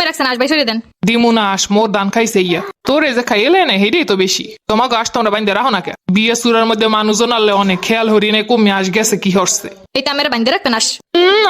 রাখছেন আসবাই সরে দেন। দিমু না আস মোর দান খাইছে ইয়া তোর এই যে খাইলে না হেডেই তো বেশি তোমাকে আসতে আমরা বাইন্দে রাখো না কে বিয়ে সুরার মধ্যে মানুষজন আনলে অনেক খেয়াল হরিণে কমে আস গেছে কি হরছে এইটা আমার বাইন্দে রাখবেন আস।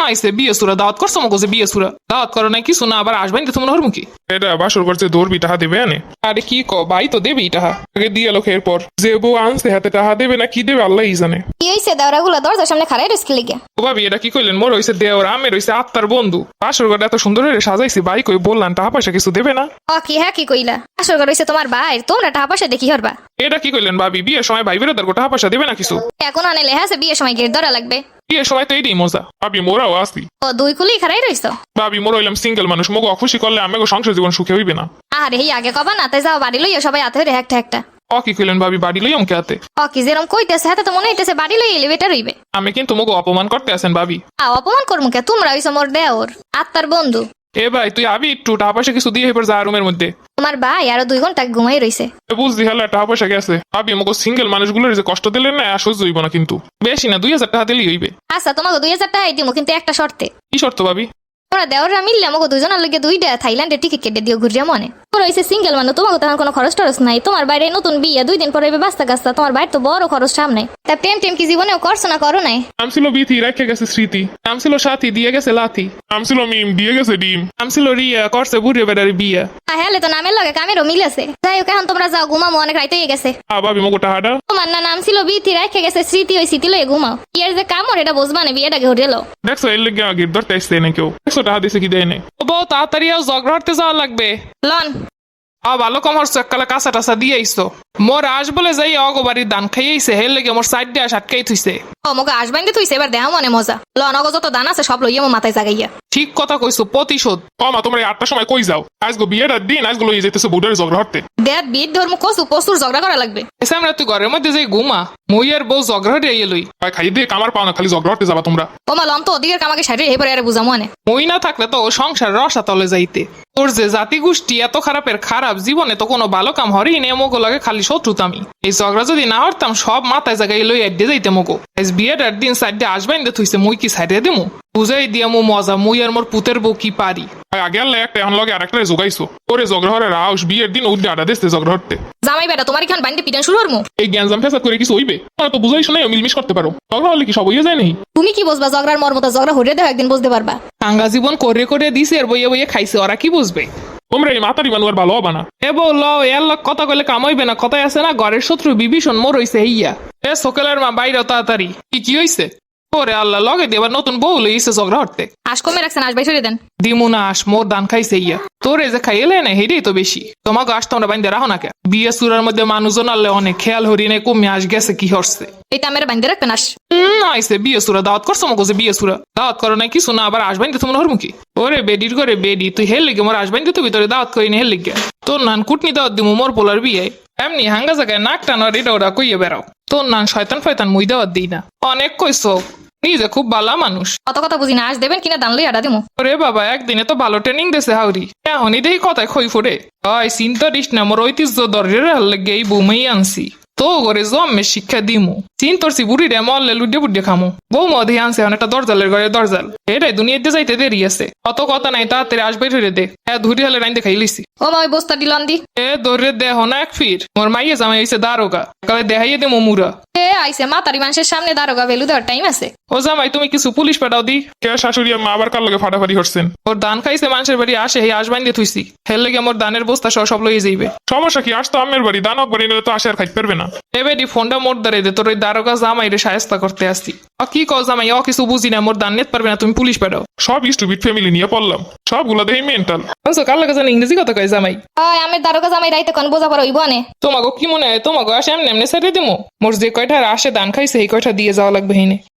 আইসে বিয়ে সুরা দাওয়াত করছো মগো যে বিয়ে সুরা দাওয়াত করো নাই কিছু না আবার আসবেন তো তোমার মুখী এটা বাসর করছে দৌড়বি টাহা দেবে আনে আরে কি ক ভাই তো দেবেই টাহা আগে দিয়ে লোক এরপর যে বউ আনছে হাতে টাহা দেবে না কি দেবে আল্লাহই জানে। কি হইছে দেওরাগুলো দরজার সামনে খাড়াই রিস্ক লিগে? ও ভাবি এটা কি কইলেন মোর হইছে দেওর আমের হইছে আত্মার বন্ধু বাসর ঘরটা এত সুন্দর করে সাজাইছি ভাই কই বললাম টাহা পয়সা কিছু দেবে না। কি হ্যাঁ কি কইলা? আসল ঘর হইছে তোমার ভাই, তোমরা টাকা পয়সা দেখি হরবা। এটা কি কইলেন ভাবি বিয়ের সময় ভাই বেরোদার টাহা পয়সা দেবে না কিছু? এখন আনে লেহা আছে বিয়ের সময় গেট ধরা লাগবে। বিয়ের সময় তো এটাই মজা ভাবি মোরাও আসি। দুই খুলি খাড়াই রইছ। ভাবি মোর হইলাম সিঙ্গেল মানুষ মোকে অখুশি করলে আমাকে সংসার জীবন সুখে হইবে না। আরে এই আগে কবা না তাই যাও বাড়ি লইয়া সবাই হাতে হইরে একটা একটা। কি কইলেন ভাবি বাড়ি লই আমাকে হাতে? কি যেরকম কইতেছে হাতে তো মনে হইতেছে বাড়ি লই এলে বেটার হইবে। আমি কিন্তু মোকে অপমান করতে আছেন ভাবি। অপমান করমু কে? তোমরা হইছো মোর দেওর আত্মার বন্ধু। এ ভাই তুই আবি একটু টাকা পয়সা কিছু দিয়ে এবার যা রুমের মধ্যে। তোমার ভাই আরো 2 ঘন্টা ঘুমাই রইছে। বুঝলি হলো টাকা পয়সা গেছে ভাবি মোকে সিঙ্গেল মানুষগুলোর যে কষ্ট দিলেন না আর সহ্য হইব না কিন্তু বেশি না 2000 টাকা দিলেই হইবে। আচ্ছা তোমাকে 2000 টাকা দিমু কিন্তু একটা শর্তে। কি শর্ত ভাবি? তোমরা দেওররা মিললে আমাকে দুজনের লগে 2টা থাইল্যান্ডের টিকিট কেটে দিও ঘুরিয়া মনে। তোমরা হইছে সিঙ্গেল মানুষ, তোমাকে তখন কোনো খরচ টরচ নাই। তোমার বাইরে নতুন বিয়ে 2 দিন পরে বাস্তা গাস্তা, তোমার বাইরে তো বড় খরচ সামনে। তা প্রেম টেম কি জীবনেও করছো না করো নাই? নাম ছিল বিথি রেখে গেছে স্মৃতি, নাম ছিল সাথী দিয়ে গেছে লাথি, নাম ছিল মিম দিয়ে গেছে ডিম, নাম ছিল রিয়া করছে বুড়ে বেড়ারি বিয়া। হ্যাঁ তো নামের লগে কামেরও মিল আছে। যাই হোক এখন তোমরা যাও ঘুমামো, অনেক রাইতে হয়ে গেছে। ভাবি মোকে টাকাটা। তোমার না নাম ছিল বিথি রেখে গেছে স্মৃতি, ওই স্মৃতি লয়ে ঘুমাও। বিয়ের যে কামড় এটা বুঝবা না, বিয়েটাকে হরিয়ালো। দেখছো এর লেগে আগে ধরতে আসছে না কেউ, দেখছো টাকা দিছে কি দেয় নাই। ও বউ তাড়াতাড়ি আও ঝগড়া হতে যাওয়া লাগবে। লন ভালো কম হরছো এককালে কাঁচা টাচা দিয়ে আইসো মোর আস বলে যাই অগবাড়ির দান খাইয়েছে হে লেগে মোর সাইড দিয়ে আটকাই থুইছে। মোকে আসবাইন দিয়ে তুইছে, এবার দেহা মনে মজা। লন অগ যত দান আছে সব লইয়া মো মাথায় জাগাইয়া। ঠিক কথা কইছো, প্রতিশোধ। মা তোমরা 8টার সময় কই যাও? আজগো বিয়েটার দিন আজগো লইয়ে যেতেছে বুড়ার ঝগড়া হতে। দেখ বিয়ের ধর্ম কসু প্রচুর ঝগড়া করা লাগবে। এসে আমরা তুই ঘরের মধ্যে যাই ঘুমা, মুই আর বউ ঝগড়া হতে আইয়ে লই। ভাই খাই দিয়ে কামার পাও না, খালি ঝগড়া হতে যাবা তোমরা। ওমা লন তো ওদিকের কামাকে সাইডে এবারে আরে বুঝামো আনে। মুই না থাকলে তো ও সংসার রসা তলে যাইতে। তোর যে জাতি গোষ্ঠী এত খারাপের খারাপ, জীবনে তো কোনো ভালো কাম হরি নে, মোগো লাগে খালি শত্রুতামি। এই ঝগড়া যদি না হরতাম সব মাথায় জায়গায় লই আড্ডে যাইতে মোগো। আজ বিয়েটার দিন সাইডে আসবেন দে থুইছে, মুই কি সাইডে দিমু? বুঝাই দিয়া মু মজা, মুই আর মোর পুতের বউ কি পারি। ভাই আগে আল্লাহ একটা এখন লগে আরেকটা জোগাইছো ওরে ঝগড়া হরে রাউস বিয়ের দিন উদ্দে আডা দিতে ঝগড়া হতে। জামাই বেটা তোমার এখান বাইন্ডে পিটান শুরু হরমু। এই জ্ঞানজাম ফেসাদ করে কিছু হইবে? তোমরা তো বুঝাই শুনে মিলমিশ করতে পারো, ঝগড়া হলে কি সব হইয়া যায় নাই? তুমি কি বুঝবা ঝগড়ার মর্মতা? ঝগড়া হরিয়ে দেও একদিন বুঝতে পারবা। টাঙ্গা জীবন করে করে দিছে আর বইয়ে বইয়ে খাইছে, ওরা কি বুঝবে? তোমরা এই মাতারি মানুষ আর ভালো হবা না। এ বউ লও এর লোক কথা কইলে কাম হইবে না। কথায় আছে না, ঘরের শত্রু বিভীষণ মোর হইছে হইয়া। এ সকালের মা বাইরেও তাড়াতাড়ি। কি হইছে? ওরে আল্লাহ লগে দেবার নতুন বউ লইছে ঝগড়া হতে। আশ কমে রাখছেন আসবাই সরে দেন। দিমু না আস মোর দান খাইছে ইয়া তোর এই যে খাইলে না হেডেই তো বেশি তোমাকে আসতে আমরা বাইন্দে রাখো না কে বিয়ে সুরার মধ্যে মানুষজন আনলে অনেক খেয়াল হরিণে কমে আস গেছে কি হরছে। এইটা আমার বাইন্দে রাখবেন আস। আইসে বিয়ে সুরা দাওয়াত করছো মগো যে বিয়ে সুরা দাওয়াত করো নাই কিছু না আবার আসবেন তো তোমার মুখী। ওরে বেডির করে বেডি তুই হেল লিগে মোর আসবেন তো ভিতরে দাওয়াত করিনি হেল লিগে। তোর নান কুটনি দাওয়াত দিমু মোর পোলার বিয়ে। এমনি হাঙ্গা জায়গায় নাক টানার এটা ওরা কইয়ে বেড়াও। তোর নান শয়তান ফয়তান মুই দাওয়াত দিই না। অনেক কইছো নিজে খুব ভালো মানুষ। কত কথা বুঝি না, আস দেবেন কিনা দান লই আডা দিমু। ওরে বাবা একদিনে তো ভালো ট্রেনিং দেছে হাউরি, এখনই দেখি কথায় খই ফুটে। হয় চিন্তা দিস না, মোর ঐতিহ্য দরজের লেগে এই বুমেই আনছি। তো ঘরে জন্মে শিক্ষা দিমু। চিন্তরছি বুড়ি রে মরলে লুডে বুড্ডে খামু। বউ মধে আনছে অনেকটা দরজালের ঘরে দরজাল। এটাই দুনিয়াতে যাইতে দেরি আছে, অত কথা নাই তাড়াতাড়ি আসবে ধরে দে। হ্যাঁ ধুরি হলে রাইন দেখাই লিছি। ও মা ওই বস্তা দিলাম দি। ধরে দেহ না এক ফির মোর মাইয়ে জামাই হইছে দারোগা, কালে দেখাইয়ে দে মুরা। আইসে মাতারি মানুষের সামনে দারোগা ভেলু দেওয়ার টাইম আছে। ও জামাই তুমি কিছু পুলিশ পাঠাও দি। কে শাশুড়ি মা আবার কার লগে ফাটাফাটি করছেন? ওর দান খাইছে মানুষের বাড়ি আসে হে আসবাইন দিয়ে থুইছি, হেল লেগে মোর দানের বস্তা সহ সব লইয়ে যাইবে। সমস্যা কি? আসতো আমের বাড়ি, দানব বাড়ি নিলে তো আসে আর খাইতে পারবে না। এবেডি ফোনটা মোর দাঁড়িয়ে দে, তোর ওই দারোগা জামাই রে সাহেস্তা করতে আসছি। কি কও জামাই ও কিছু বুঝি না, মোর দান নিতে পারবে না, তুমি পুলিশ পাঠাও। সব স্টুপিড ফ্যামিলি নিয়ে পড়লাম, সবগুলা দেখি মেন্টাল। কার লাগে জানি ইংরেজি কথা কয় জামাই। আমের দারোগা জামাই রাইতে কোন বোঝা পড়া হইব আনে। তোমাকে কি মনে হয় তোমাকে আসে এমনি এমনি ছেড়ে দিমু? মোর যে কয়টা আসে দান খাইছে এই কয়টা দিয়ে যাওয়া লাগবে হিনে।